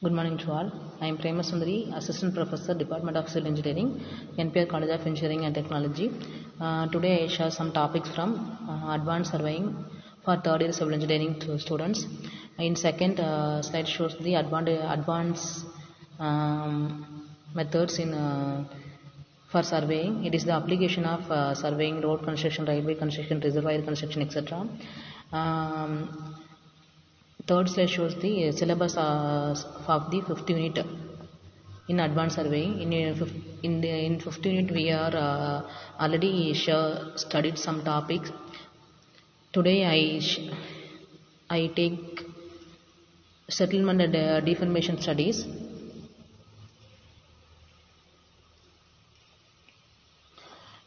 Good morning to all. I am Prema Sundari, Assistant Professor, Department of Civil Engineering, NPR College of Engineering and Technology. Today I share some topics from Advanced Surveying for third year Civil Engineering students. In second slide shows the advanced methods in for surveying. It is the application of surveying road construction, railway construction, reservoir construction, etc. Third slide shows the syllabus of the fifth unit in advanced surveying. In fifth unit we are already studied some topics. Today I take settlement and deformation studies.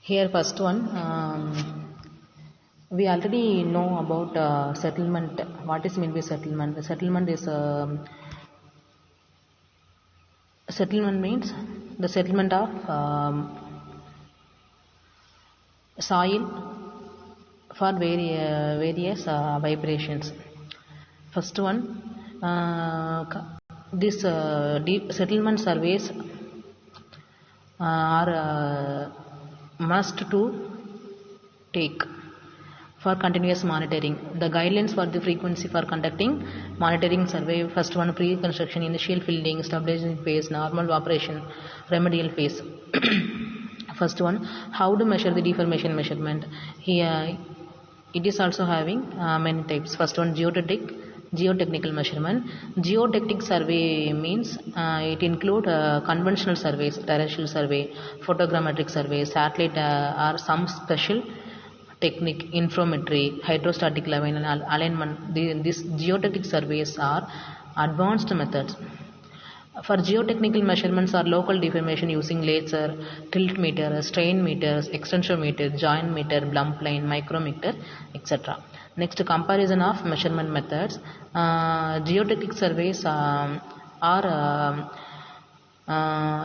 Here first one. We already know about settlement. What is meant by settlement? Settlement is settlement means the settlement of soil for various vibrations. First one, this settlement surveys are must to take for continuous monitoring. The guidelines for the frequency for conducting monitoring survey: first one, pre-construction, initial fielding, stabilization phase, normal operation, remedial phase. First one, how to measure the deformation measurement. Here it is also having many types. First one, geotechnical measurement. Geotechnic survey means it include conventional surveys, terrestrial survey, photogrammetric survey, satellite or some special technique, infrometry, hydrostatic level and alignment. These geotechnic surveys are advanced methods. For geotechnical measurements are local deformation using laser, tilt meter, strain meters, extension meter, joint meter, bump line, micrometer, etc. Next, comparison of measurement methods. Geotechnic surveys are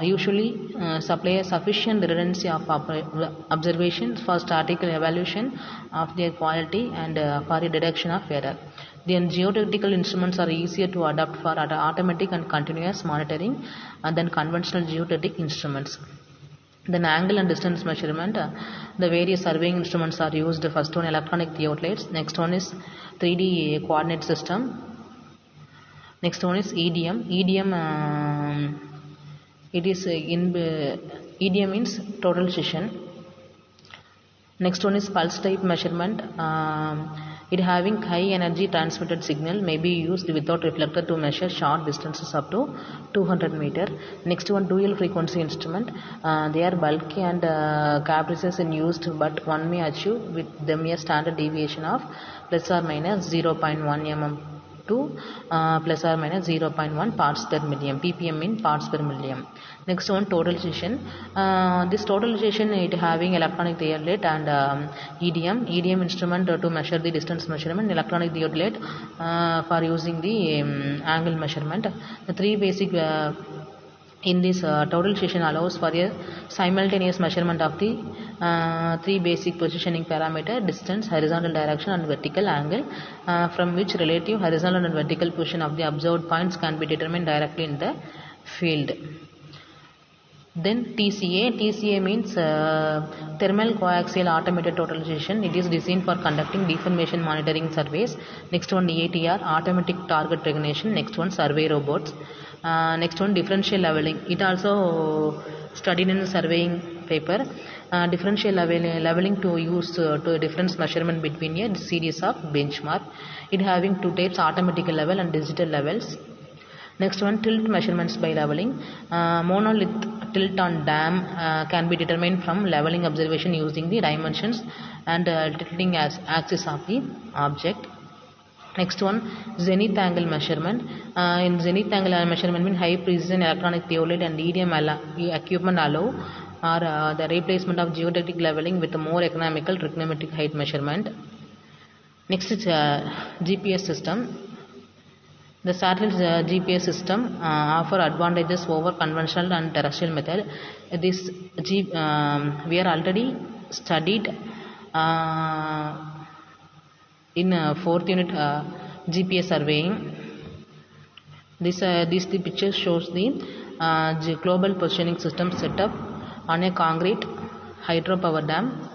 usually supply a sufficient redundancy of observations for statistical evaluation of their quality and for a detection of error. Then geotechnical instruments are easier to adapt for automatic and continuous monitoring than conventional geotechnic instruments. Then angle and distance measurement. The various surveying instruments are used. First one, electronic theodolites. Next one is 3D coordinate system. Next one is EDM. It is EDM means total decision. Next one is pulse type measurement. It having high energy transmitted signal may be used without reflector to measure short distances up to 200 meter. Next one, dual frequency instrument. They are bulky and capricious in used, but one may achieve with them a standard deviation of plus or minus 0.1 mm to plus or minus 0.1 parts per million. ppm in parts per million. Next one, total decision. This total decision it having electronic theodolite and EDM instrument to measure the distance measurement, electronic theodolite for using the angle measurement. The three basic in this total decision allows for a simultaneous measurement of the three basic positioning parameter: distance, horizontal direction and vertical angle, from which relative horizontal and vertical position of the observed points can be determined directly in the field. Then TCA means thermal coaxial automated total decision. It is designed for conducting deformation monitoring surveys. Next one, ATR, automatic target recognition. Next one, survey robots. Next one, differential leveling. It also studied in the surveying paper. Differential leveling to use to difference measurement between a series of benchmark. It having two types, automatic level and digital levels. Next one, tilt measurements by leveling. Monolith tilt on dam can be determined from leveling observation using the dimensions and tilting axis of the object. Next one, zenith angle measurement. In zenith angle measurement means high precision electronic theodolite and EDM equipment allow or the replacement of geotechnic leveling with a more economical trigonometric height measurement. Next is GPS system. The satellite GPS system offer advantages over conventional and terrestrial method. This we are already studied in fourth unit GPS surveying. This the picture shows the global positioning system set up on a concrete hydropower dam.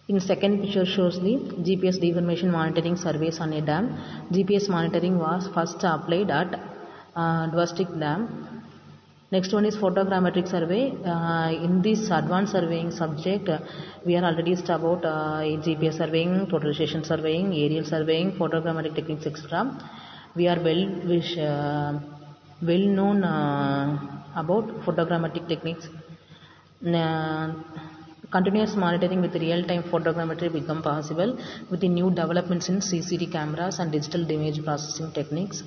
In second picture shows the GPS deformation monitoring surveys on a dam. GPS monitoring was first applied at Dwastik Dam. Next one is photogrammetric survey. In this advanced surveying subject, we are already studied about GPS surveying, totalization surveying, aerial surveying, photogrammetric techniques, etc. We are well known about photogrammetric techniques. Continuous monitoring with real-time photogrammetry become possible with the new developments in CCD cameras and digital image processing techniques.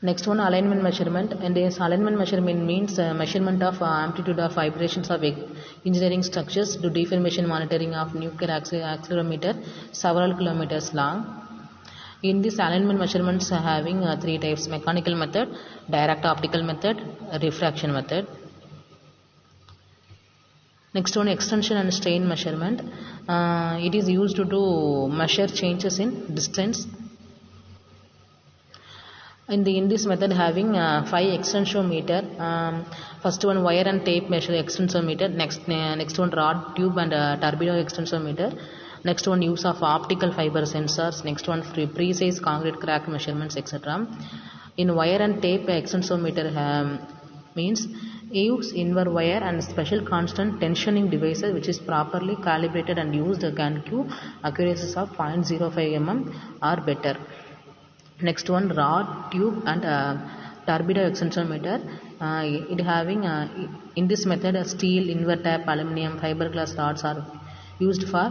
Next one, alignment measurement. And this alignment measurement means measurement of amplitude of vibrations of engineering structures to deformation monitoring of nuclear accelerometer several kilometers long. In this alignment measurements having three types: mechanical method, direct optical method, refraction method. Next one, extension and strain measurement. It is used to measure changes in distance. In this method having 5 extensometer. First one, wire and tape measure extensometer. Next one, rod, tube and torpedo extensometer. Next one, use of optical fiber sensors. Next one, precise concrete crack measurements, etc. In wire and tape extensometer means use inward wire and special constant tensioning devices which is properly calibrated and used can give accuracies of 0.05 mm or better. Next one, rod, tube and torpedo extensometer. It having in this method steel, inward tap, aluminum, fiberglass rods are used for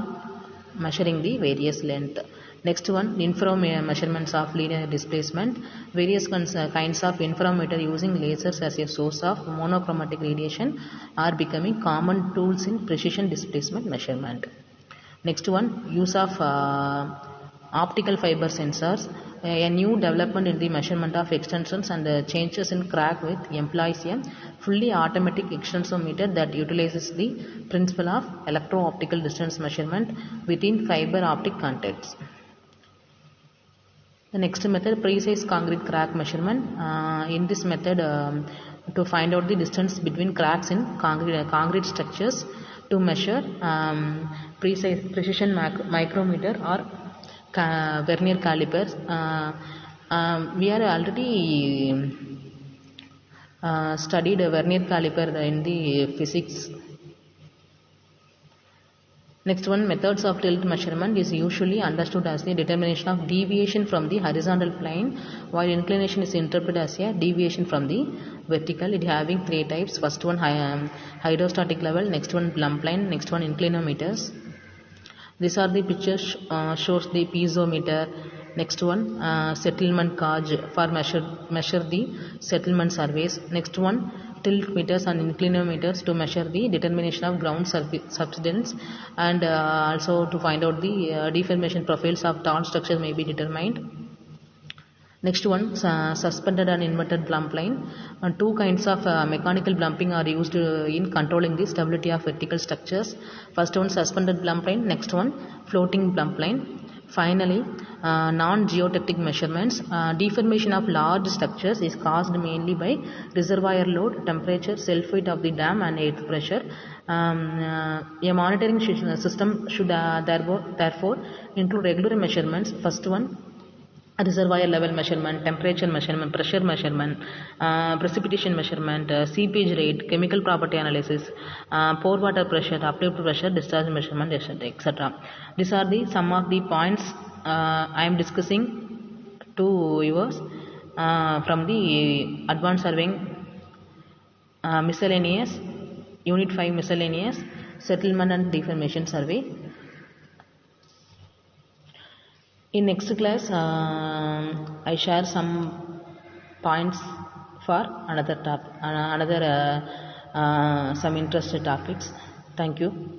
measuring the various length. Next one, infrared measurements of linear displacement. Various kinds of inframeter using lasers as a source of monochromatic radiation are becoming common tools in precision displacement measurement. Next one, use of optical fiber sensors. A new development in the measurement of extensions and changes in crack with employs a fully automatic extensometer that utilizes the principle of electro-optical distance measurement within fiber optic contacts. The next method, precise concrete crack measurement. In this method, to find out the distance between cracks in concrete structures, to measure precision micrometer or vernier calipers. We are already studied a vernier caliper in the physics. Next one, methods of tilt measurement is usually understood as the determination of deviation from the horizontal plane, while inclination is interpreted as a deviation from the vertical. It having three types. First one, hydrostatic level. Next one, plumb line. Next one, inclinometers. These are the pictures shows the piezometer. Next one, settlement gauge for measure the settlement surveys. Next one, tilt meters and inclinometers to measure the determination of ground subsidence and also to find out the deformation profiles of tall structures may be determined. Next one, suspended and inverted plumb line. Two kinds of mechanical plumbing are used in controlling the stability of vertical structures. First one, suspended plumb line. Next one, floating plumb line. Finally, non-geotectic measurements. Deformation of large structures is caused mainly by reservoir load, temperature, self-weight of the dam and air pressure. A monitoring system should therefore include regular measurements. First one, reservoir level measurement, temperature measurement, pressure measurement, precipitation measurement, seepage rate, chemical property analysis, pore water pressure, uplift pressure, discharge measurement, etc. These are some of the points I am discussing to viewers from the advanced surveying miscellaneous, unit 5 miscellaneous, settlement and deformation survey. In next class, I share some points for another some interested topics. Thank you.